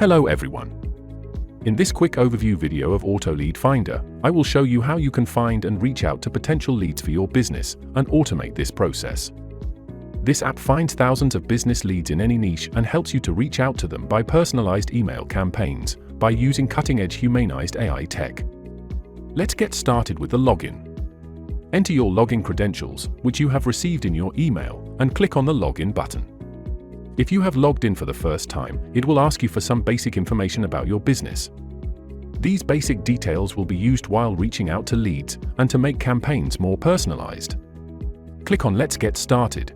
Hello everyone. In this quick overview video of AutoLeadFindr, I will show you how you can find and reach out to potential leads for your business and automate this process. This app finds thousands of business leads in any niche and helps you to reach out to them by personalized email campaigns by using cutting-edge humanized AI tech. Let's get started with the login. Enter your login credentials, which you have received in your email, and click on the login button. If you have logged in for the first time, it will ask you for some basic information about your business. These basic details will be used while reaching out to leads and to make campaigns more personalized. Click on Let's Get Started.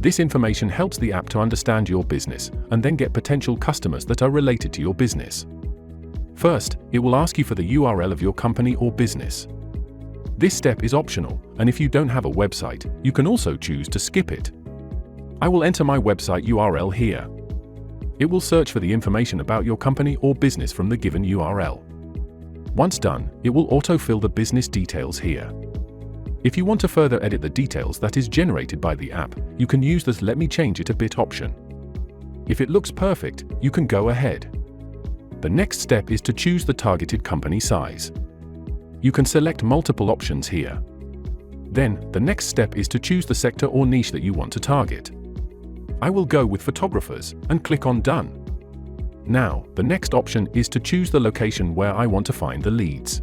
This information helps the app to understand your business and then get potential customers that are related to your business. First, it will ask you for the URL of your company or business. This step is optional, and if you don't have a website, you can also choose to skip it. I will enter my website URL here. It will search for the information about your company or business from the given URL. Once done, it will autofill the business details here. If you want to further edit the details that is generated by the app, you can use this Let me change it a bit option. If it looks perfect, you can go ahead. The next step is to choose the targeted company size. You can select multiple options here. Then, the next step is to choose the sector or niche that you want to target. I will go with photographers and click on Done. Now, the next option is to choose the location where I want to find the leads.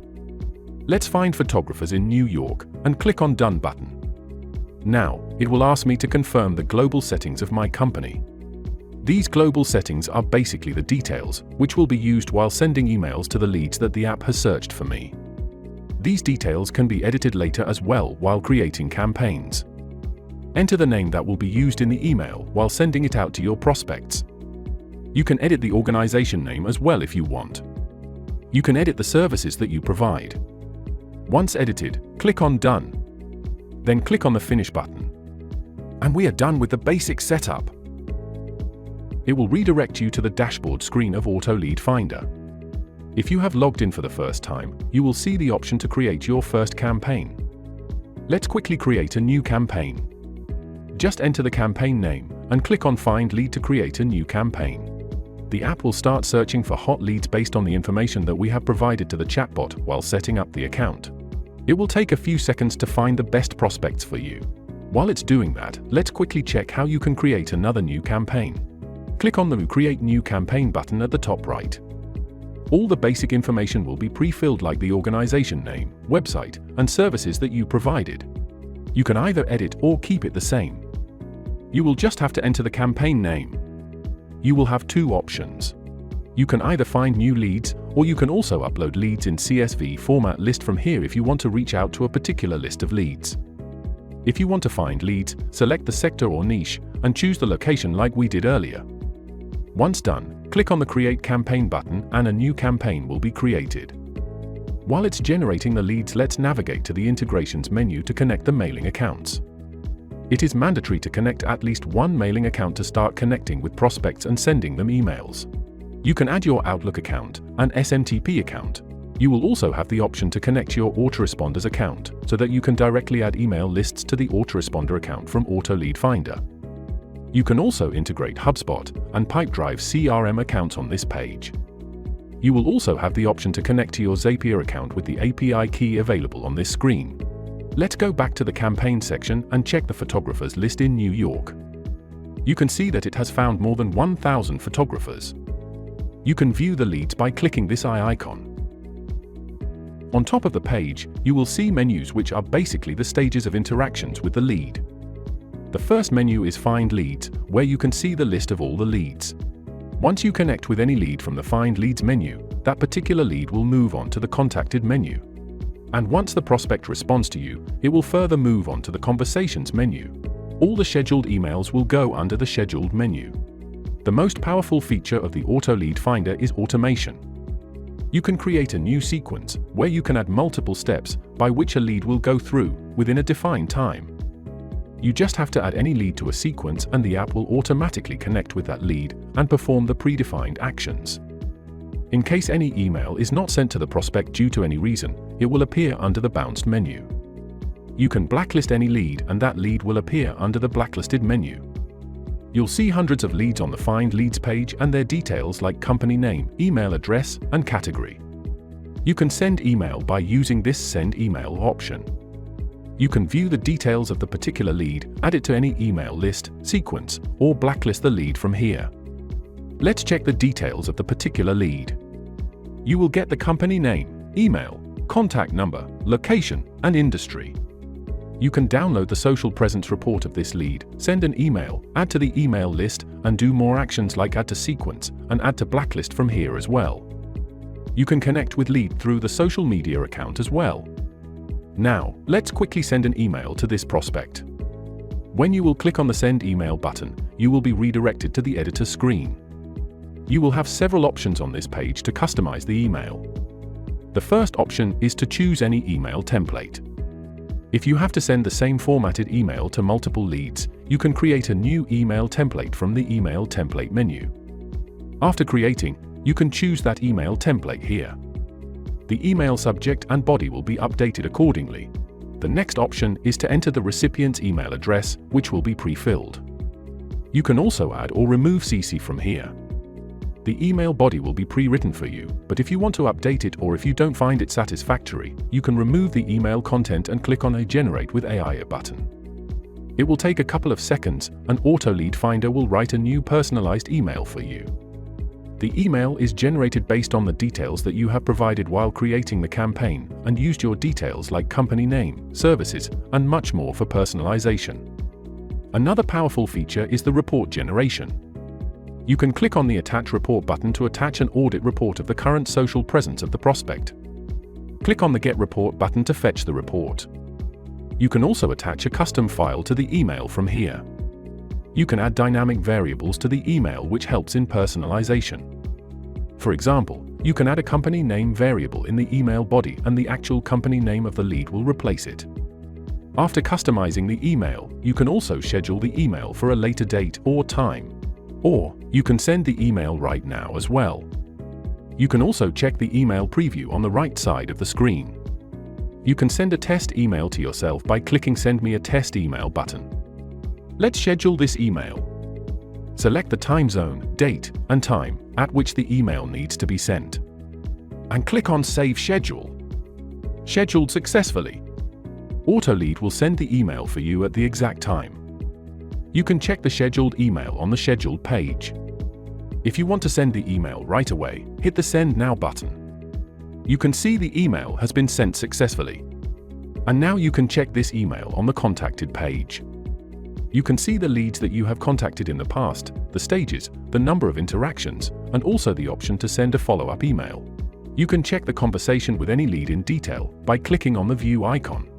Let's find photographers in New York and click on Done button. Now, it will ask me to confirm the global settings of my company. These global settings are basically the details, which will be used while sending emails to the leads that the app has searched for me. These details can be edited later as well while creating campaigns. Enter the name that will be used in the email while sending it out to your prospects. You can edit the organization name as well if you want. You can edit the services that you provide. Once edited, click on Done. Then click on the Finish button. And we are done with the basic setup. It will redirect you to the dashboard screen of AutoLeadFindr. If you have logged in for the first time, you will see the option to create your first campaign. Let's quickly create a new campaign. Just enter the campaign name and click on Find Lead to create a new campaign. The app will start searching for hot leads based on the information that we have provided to the chatbot while setting up the account. It will take a few seconds to find the best prospects for you. While it's doing that, let's quickly check how you can create another new campaign. Click on the Create New Campaign button at the top right. All the basic information will be pre-filled like the organization name, website, and services that you provided. You can either edit or keep it the same. You will just have to enter the campaign name. You will have two options. You can either find new leads, or you can also upload leads in CSV format list from here if you want to reach out to a particular list of leads. If you want to find leads, select the sector or niche, and choose the location like we did earlier. Once done, click on the Create Campaign button and a new campaign will be created. While it's generating the leads, let's navigate to the Integrations menu to connect the mailing accounts. It is mandatory to connect at least one mailing account to start connecting with prospects and sending them emails. You can add your Outlook account and SMTP account. You will also have the option to connect your autoresponders account so that you can directly add email lists to the autoresponder account from AutoLeadFindr. You can also integrate HubSpot and Pipedrive CRM accounts on this page. You will also have the option to connect to your Zapier account with the API key available on this screen. Let's go back to the campaign section and check the photographers list in New York. You can see that it has found more than 1,000 photographers. You can view the leads by clicking this eye icon. On top of the page, you will see menus which are basically the stages of interactions with the lead. The first menu is Find Leads, where you can see the list of all the leads. Once you connect with any lead from the Find Leads menu, that particular lead will move on to the Contacted menu. And once the prospect responds to you, it will further move on to the Conversations menu. All the scheduled emails will go under the Scheduled menu. The most powerful feature of the AutoLeadFindr is automation. You can create a new sequence where you can add multiple steps by which a lead will go through within a defined time. You just have to add any lead to a sequence and the app will automatically connect with that lead and perform the predefined actions. In case any email is not sent to the prospect due to any reason, it will appear under the Bounced menu. You can blacklist any lead and that lead will appear under the Blacklisted menu. You'll see hundreds of leads on the Find Leads page and their details like company name, email address, and category. You can send email by using this Send Email option. You can view the details of the particular lead, add it to any email list, sequence, or blacklist the lead from here. Let's check the details of the particular lead. You will get the company name, email, contact number, location, and industry. You can download the social presence report of this lead, send an email, add to the email list, and do more actions like add to sequence and add to blacklist from here as well. You can connect with lead through the social media account as well. Now, let's quickly send an email to this prospect. When you will click on the Send Email button, you will be redirected to the editor screen. You will have several options on this page to customize the email. The first option is to choose any email template. If you have to send the same formatted email to multiple leads, you can create a new email template from the Email Template menu. After creating, you can choose that email template here. The email subject and body will be updated accordingly. The next option is to enter the recipient's email address, which will be pre-filled. You can also add or remove CC from here. The email body will be pre-written for you, but if you want to update it or if you don't find it satisfactory, you can remove the email content and click on a Generate with AI button. It will take a couple of seconds, and AutoLeadFindr will write a new personalized email for you. The email is generated based on the details that you have provided while creating the campaign and used your details like company name, services, and much more for personalization. Another powerful feature is the report generation. You can click on the Attach Report button to attach an audit report of the current social presence of the prospect. Click on the Get Report button to fetch the report. You can also attach a custom file to the email from here. You can add dynamic variables to the email which helps in personalization. For example, you can add a company name variable in the email body and the actual company name of the lead will replace it. After customizing the email, you can also schedule the email for a later date or time. Or, you can send the email right now as well. You can also check the email preview on the right side of the screen. You can send a test email to yourself by clicking Send Me a Test Email button. Let's schedule this email. Select the time zone, date, and time at which the email needs to be sent. And click on Save Schedule. Scheduled successfully. AutoLead will send the email for you at the exact time. You can check the scheduled email on the Scheduled page. If you want to send the email right away, hit the Send Now button. You can see the email has been sent successfully. And now you can check this email on the Contacted page. You can see the leads that you have contacted in the past, the stages, the number of interactions, and also the option to send a follow-up email. You can check the conversation with any lead in detail by clicking on the View icon.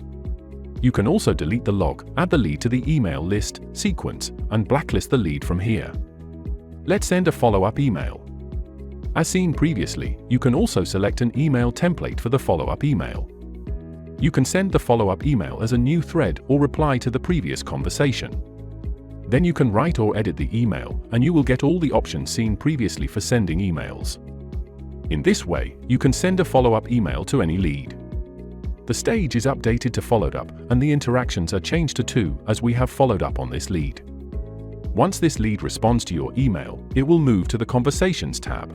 You can also delete the log, add the lead to the email list, sequence, and blacklist the lead from here. Let's send a follow-up email. As seen previously, you can also select an email template for the follow-up email. You can send the follow-up email as a new thread or reply to the previous conversation. Then you can write or edit the email, and you will get all the options seen previously for sending emails. In this way, you can send a follow-up email to any lead. The stage is updated to followed up, and the interactions are changed to 2 as we have followed up on this lead. Once this lead responds to your email, it will move to the Conversations tab.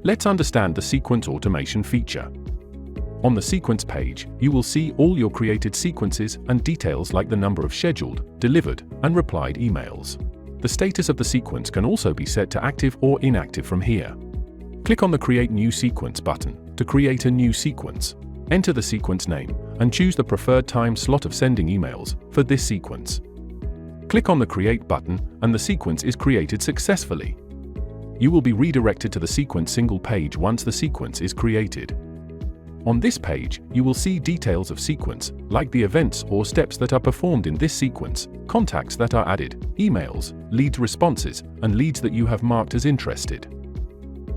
Let's understand the sequence automation feature. On the Sequence page, you will see all your created sequences and details like the number of scheduled, delivered, and replied emails. The status of the sequence can also be set to active or inactive from here. Click on the Create New Sequence button to create a new sequence. Enter the sequence name and choose the preferred time slot of sending emails for this sequence. Click on the Create button and the sequence is created successfully. You will be redirected to the sequence single page once the sequence is created. On this page, you will see details of sequence, like the events or steps that are performed in this sequence, contacts that are added, emails, lead responses, and leads that you have marked as interested.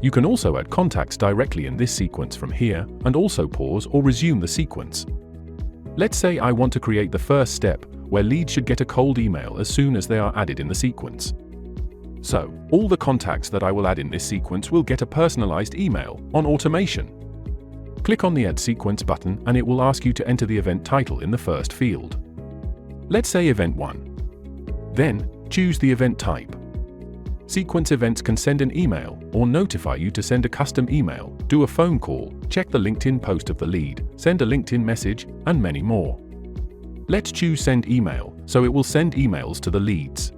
You can also add contacts directly in this sequence from here, and also pause or resume the sequence. Let's say I want to create the first step, where leads should get a cold email as soon as they are added in the sequence. So, all the contacts that I will add in this sequence will get a personalized email on automation. Click on the Add Sequence button and it will ask you to enter the event title in the first field. Let's say Event 1. Then, Choose the event type. Sequence events can send an email or notify you to send a custom email, do a phone call, check the LinkedIn post of the lead, send a LinkedIn message, and many more. Let's choose Send Email, so it will send emails to the leads.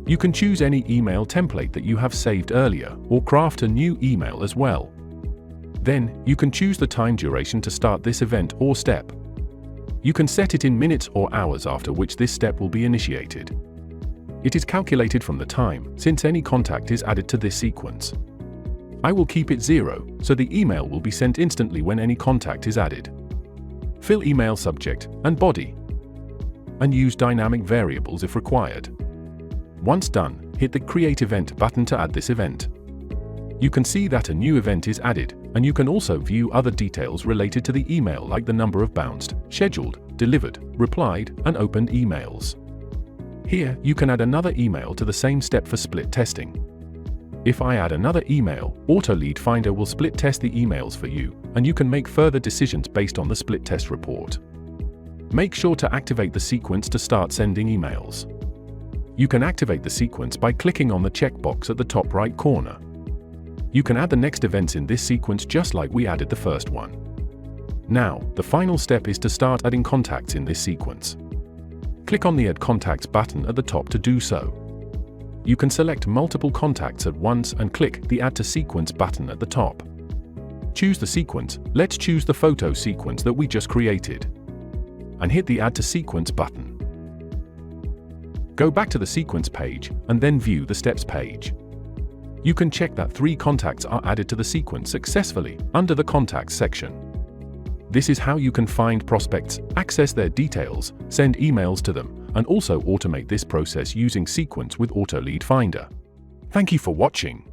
You can choose any email template that you have saved earlier, or craft a new email as well. Then, you can choose the time duration to start this event or step. You can set it in minutes or hours after which this step will be initiated. It is calculated from the time, since any contact is added to this sequence. I will keep it 0, so the email will be sent instantly when any contact is added. Fill email subject and body. And use dynamic variables if required. Once done, hit the Create Event button to add this event. You can see that a new event is added, and you can also view other details related to the email like the number of bounced, scheduled, delivered, replied, and opened emails. Here, you can add another email to the same step for split testing. If I add another email, AutoLeadFindr will split test the emails for you, and you can make further decisions based on the split test report. Make sure to activate the sequence to start sending emails. You can activate the sequence by clicking on the checkbox at the top right corner. You can add the next events in this sequence just like we added the first one. Now, the final step is to start adding contacts in this sequence. Click on the Add Contacts button at the top to do so. You can select multiple contacts at once and click the Add to Sequence button at the top. Choose the sequence. Let's choose the photo sequence that we just created. And hit the Add to Sequence button. Go back to the sequence page and then view the steps page. You can check that 3 contacts are added to the sequence successfully under the Contacts section. This is how you can find prospects, access their details, send emails to them, and also automate this process using Sequence with AutoLeadFindr. Thank you for watching.